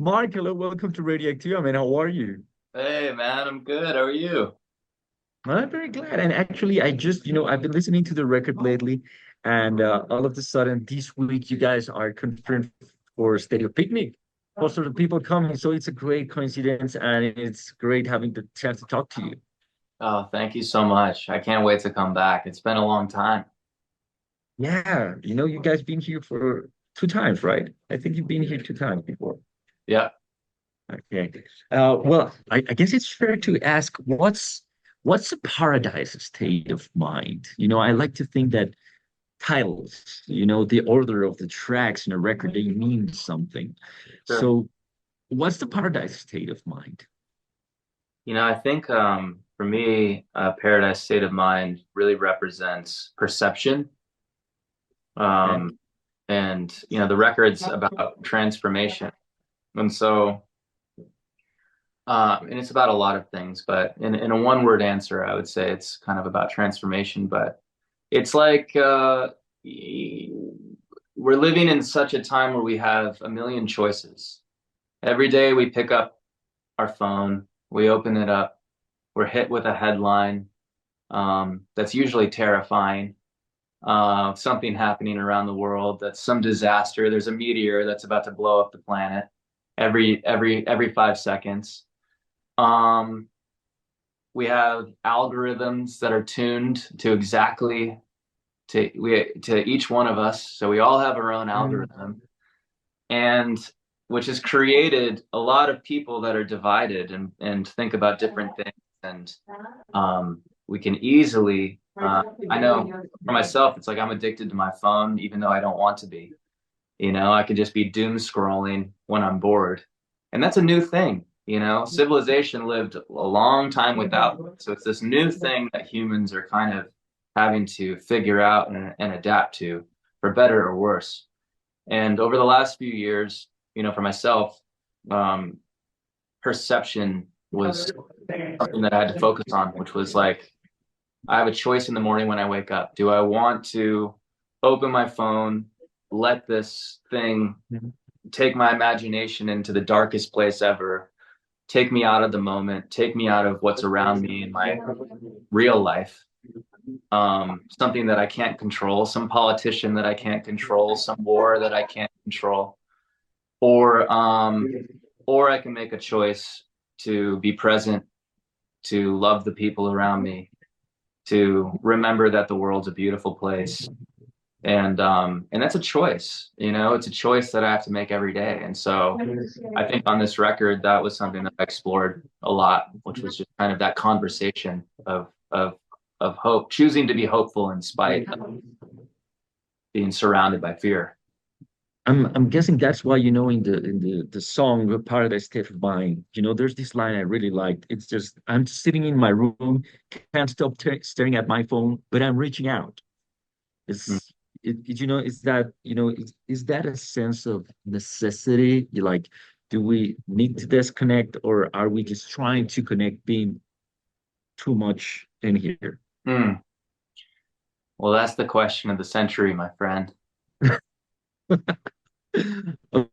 Mark, hello, welcome to Radioacktiva, man. How are you? Hey man, I'm good. How are you? I'm very glad. And actually, I've been listening to the record lately, and all of a sudden this week you guys are confirmed for Stereo Picnic. Most of the people coming, so it's a great coincidence, and it's great having the chance to talk to you. Oh, thank you so much. I can't wait to come back. It's been a long time. Yeah, you guys been here for two times, right? I think you've been here two times before. Yeah. Okay. Well, I guess it's fair to ask, what's a paradise state of mind? I like to think that titles, the order of the tracks in a record, they mean something. Sure. So, what's the paradise state of mind? I think for me, Paradise State of Mind really represents perception. Okay. Um, and the record's about transformation. And so and it's about a lot of things, but in a one-word answer, I would say it's kind of about transformation. But it's like we're living in such a time where we have a million choices. Every day we pick up our phone, we open it up, we're hit with a headline that's usually terrifying. Something happening around the world, that's some disaster. There's a meteor that's about to blow up the planet every 5 seconds. Um, we have algorithms that are tuned to exactly to each one of us. So we all have our own algorithm, and which has created a lot of people that are divided and think about different things. And we can easily, I know for myself, it's like I'm addicted to my phone, even though I don't want to be. I could just be doom scrolling when I'm bored. And that's a new thing. Civilization lived a long time without it. So it's this new thing that humans are kind of having to figure out and adapt to, for better or worse. And over the last few years, for myself, um, perception was something that I had to focus on, which was like, I have a choice in the morning when I wake up. Do I want to open my phone, let this thing take my imagination into the darkest place ever, take me out of the moment, take me out of what's around me in my real life? Something that I can't control, some politician that I can't control, some war that I can't control, or or I can make a choice to be present, to love the people around me, to remember that the world's a beautiful place. And that's a choice, it's a choice that I have to make every day. And so I think on this record, that was something that I explored a lot, which was just kind of that conversation of hope, choosing to be hopeful in spite of being surrounded by fear. I'm guessing that's why in the song "The Paradise State of Mind," there's this line I really liked. It's just I'm sitting in my room, can't stop staring at my phone, but I'm reaching out. Mm. Is that a sense of necessity? You like, do we need to disconnect, or are we just trying to connect, being too much in here? Mm. Well, that's the question of the century, my friend.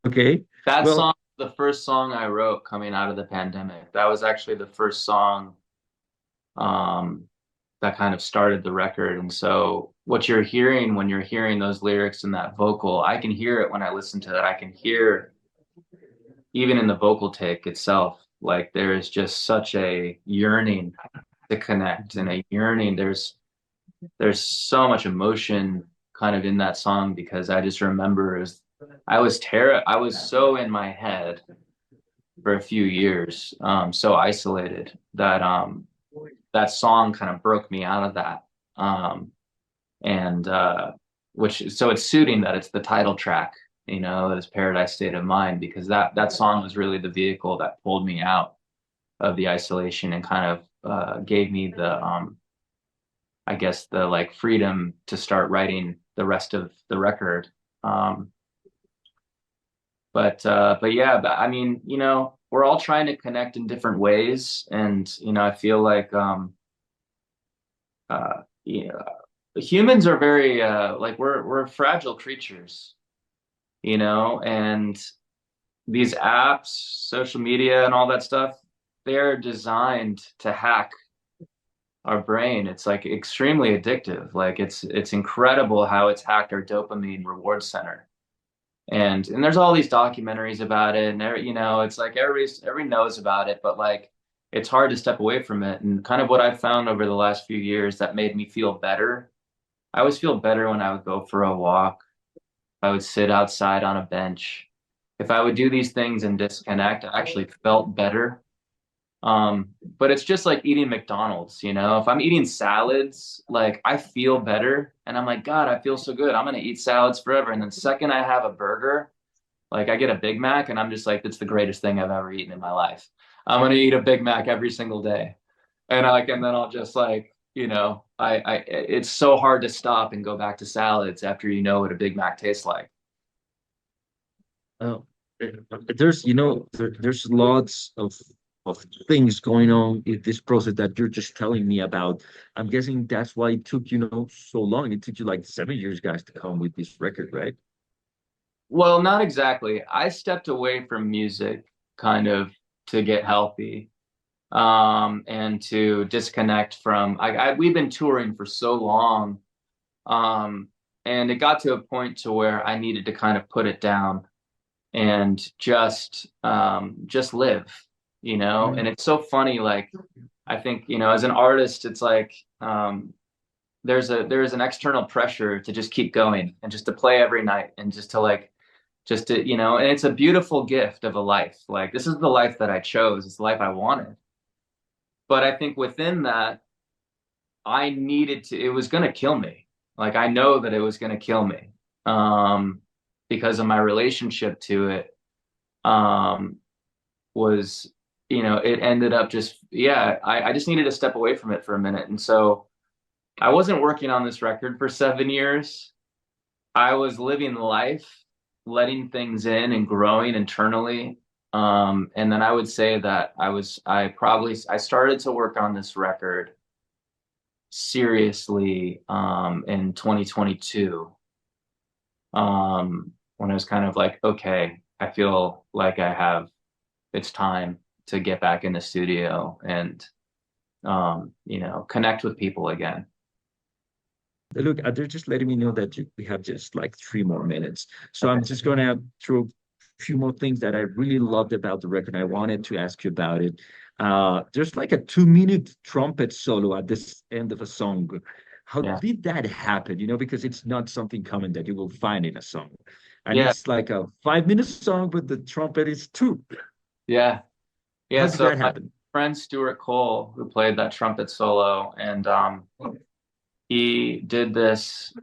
Okay. That Well, song, the first song I wrote coming out of the pandemic. That was actually the first song um, that kind of started the record. And so, what you're hearing when you're hearing those lyrics and that vocal, I can hear it when I listen to it. I can hear even in the vocal take itself, like there is just such a yearning to connect and a yearning. There's so much emotion kind of in that song because I just remember I was so in my head for a few years, so isolated that that song kind of broke me out of that. And which so it's suiting that it's the title track, that is Paradise State of Mind, because that song was really the vehicle that pulled me out of the isolation and kind of gave me the I guess the like freedom to start writing the rest of the record. Um, but yeah, but I mean, we're all trying to connect in different ways, and I feel like yeah, humans are very like we're fragile creatures, and these apps, social media, and all that stuff, they're designed to hack our brain. It's like extremely addictive. Like it's incredible how it's hacked our dopamine reward center. And there's all these documentaries about it, and you know, it's like everybody knows about it, but like it's hard to step away from it. And kind of what I've found over the last few years that made me feel better. I always feel better when I would go for a walk. I would sit outside on a bench. If I would do these things and disconnect, I actually felt better. But it's just like eating McDonald's, you know. If I'm eating salads, like I feel better and I'm like, God, I feel so good. I'm gonna eat salads forever. And then second I have a burger, like I get a Big Mac and I'm just like, it's the greatest thing I've ever eaten in my life. I'm gonna eat a Big Mac every single day. And then I'll just like, you know, it's so hard to stop and go back to salads after you know what a Big Mac tastes like. Oh, there's, there's lots of things going on in this process that you're just telling me about. I'm guessing that's why it took, so long. It took you like 7 years, guys, to come with this record, right? Well, not exactly. I stepped away from music kind of to get healthy, and to disconnect from we've been touring for so long, um, and it got to a point to where I needed to kind of put it down and just live, you know. And Mm. it's so funny, like I think, you know, as an artist, it's like there's an external pressure to just keep going and just to play every night and just to, you know, and it's a beautiful gift of a life. Like this is the life that I chose. It's the life I wanted. But I think within that, I needed to, it was going to kill me. Like I know that it was going to kill me, um, because of my relationship to it, um, was, you know, it ended up just, yeah, I just needed to step away from it for a minute. And so I wasn't working on this record for 7 years. I was living life, letting things in and growing internally. And then I would say that I started to work on this record seriously, in 2022, when I was kind of like, okay, I feel like it's time to get back in the studio and, you know, connect with people again. Look, they're just letting me know that we have just like 3 more minutes. So I'm just going to throw a few more things that I really loved about the record. I wanted to ask you about it. There's like a 2 minute trumpet solo at this end of a song. How Yeah. did that happen? Because it's not something common that you will find in a song. And Yeah. it's like a 5 minute song, but the trumpet is two. Yeah. Yeah. How did So that my happen? friend Stuart Cole, who played that trumpet solo, and he did this.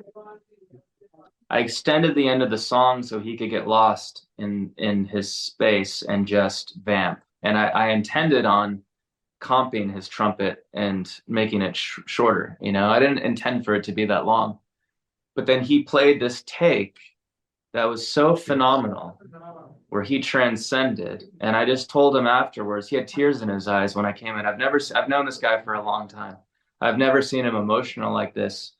I extended the end of the song so he could get lost in his space and just vamp. And I intended on comping his trumpet and making it shorter. You know, I didn't intend for it to be that long. But then he played this take that was so phenomenal where he transcended. And I just told him afterwards, he had tears in his eyes when I came in. I've known this guy for a long time. I've never seen him emotional like this.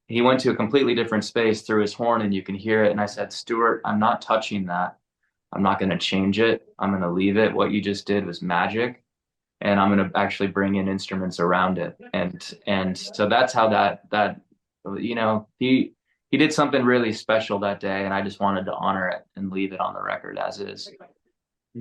He went to a completely different space through his horn and you can hear it. And I said, Stuart, I'm not touching that. I'm not going to change it. I'm going to leave it. What you just did was magic. And I'm going to actually bring in instruments around it. And so that's how that, you know, he did something really special that day, and I just wanted to honor it and leave it on the record as is.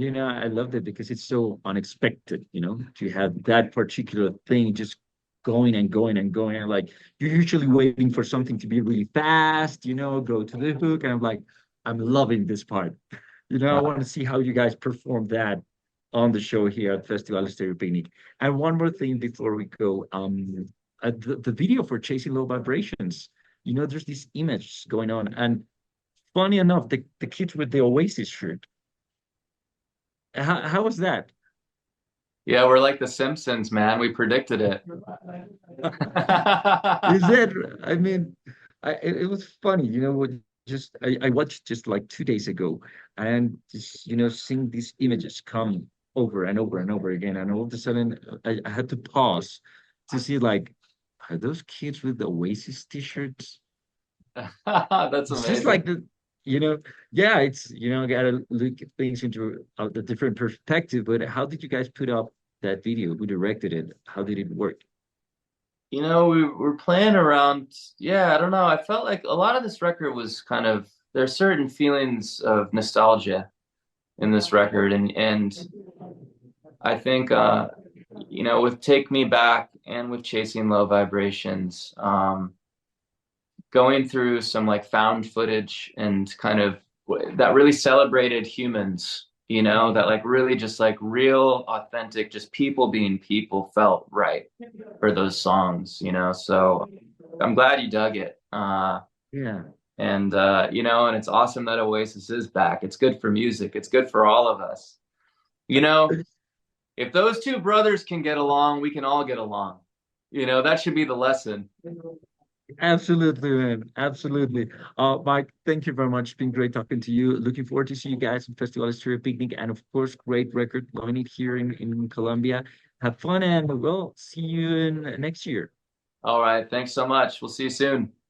I loved it because it's so unexpected, to have that particular thing just going and going and going. And like you're usually waiting for something to be really fast, go to the hook. And I'm like, I'm loving this part. I want to see how you guys perform that on the show here at Festival Estéreo Picnic. And one more thing before we go, the video for Chasing Low Vibrations, there's this image going on. And funny enough, the kids with the Oasis shirt. How was that? Yeah, we're like the Simpsons, man. We predicted it. Is that, I mean, it was funny, what just I watched just like 2 days ago and just, seeing these images come over and over and over again. And all of a sudden I had to pause to see like, are those kids with the Oasis t-shirts? That's It's just amazing. like the you know, yeah, it's, gotta look at things into the different perspective. But how did you guys put up that video? Who directed it? How did it work? We were playing around. Yeah, I don't know. I felt like a lot of this record was kind of, there's certain feelings of nostalgia in this record, and I think with Take Me Back and with Chasing Low Vibrations, going through some like found footage and kind of that really celebrated humans, that like really just like real, authentic, just people being people felt right for those songs, So I'm glad you dug it. Yeah. And it's awesome that Oasis is back. It's good for music. It's good for all of us. If those two brothers can get along, we can all get along. That should be the lesson. Absolutely, man. Absolutely. Mike, thank you very much. It's been great talking to you. Looking forward to see you guys in Festival Estéreo Picnic. And of course, great record. Loving it here in Colombia. Have fun and we'll see you in next year. All right. Thanks so much. We'll see you soon.